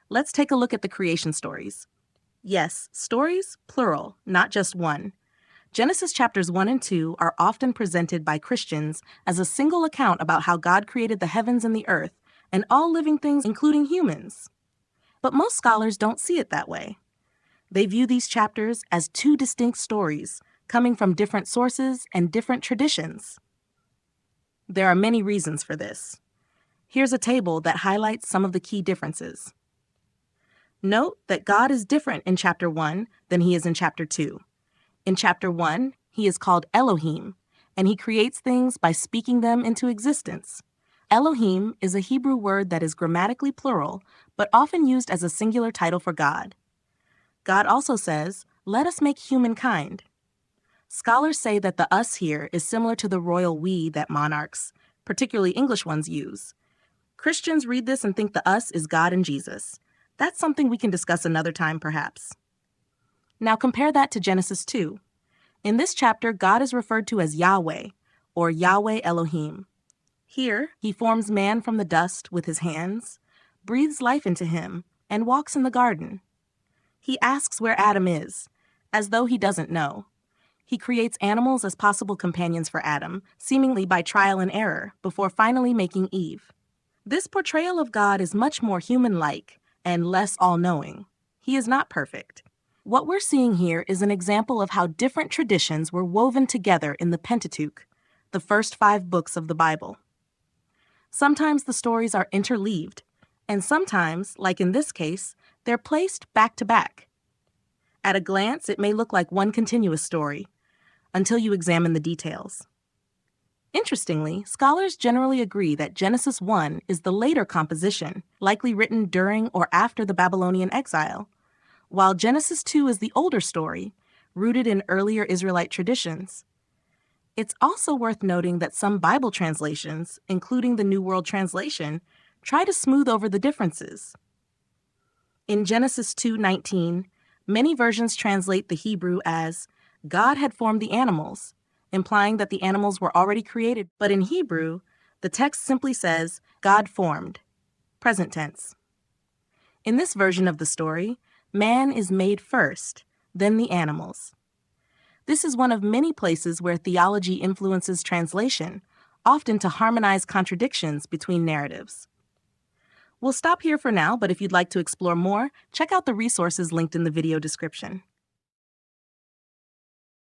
Let's take a look at the creation stories. Yes, stories, plural, not just one. Genesis chapters 1 and 2 are often presented by Christians as a single account about how God created the heavens and the earth, and all living things, including humans. But most scholars don't see it that way. They view these chapters as two distinct stories, coming from different sources and different traditions. There are many reasons for this. Here's a table that highlights some of the key differences. Note that God is different in chapter 1 than he is in chapter 2. In chapter 1, he is called Elohim, and he creates things by speaking them into existence. Elohim is a Hebrew word that is grammatically plural, but often used as a singular title for God. God also says, "Let us make humankind." Scholars say that the us here is similar to the royal we that monarchs, particularly English ones, use. Christians read this and think the us is God and Jesus. That's something we can discuss another time, perhaps. Now compare that to Genesis 2. In this chapter, God is referred to as Yahweh, or Yahweh Elohim. Here, he forms man from the dust with his hands, breathes life into him, and walks in the garden. He asks where Adam is, as though he doesn't know. He creates animals as possible companions for Adam, seemingly by trial and error, before finally making Eve. This portrayal of God is much more human-like and less all-knowing. He is not perfect. What we're seeing here is an example of how different traditions were woven together in the Pentateuch, the first 5 books of the Bible. Sometimes the stories are interleaved, and sometimes, like in this case, they're placed back to back. At a glance, it may look like one continuous story, until you examine the details. Interestingly, scholars generally agree that Genesis 1 is the later composition, likely written during or after the Babylonian exile, while Genesis 2 is the older story, rooted in earlier Israelite traditions. It's also worth noting that some Bible translations, including the New World Translation, try to smooth over the differences. In Genesis 2:19, many versions translate the Hebrew as, "God had formed the animals," implying that the animals were already created. But in Hebrew, the text simply says, "God formed," present tense. In this version of the story, man is made first, then the animals. This is one of many places where theology influences translation, often to harmonize contradictions between narratives. We'll stop here for now, but if you'd like to explore more, check out the resources linked in the video description.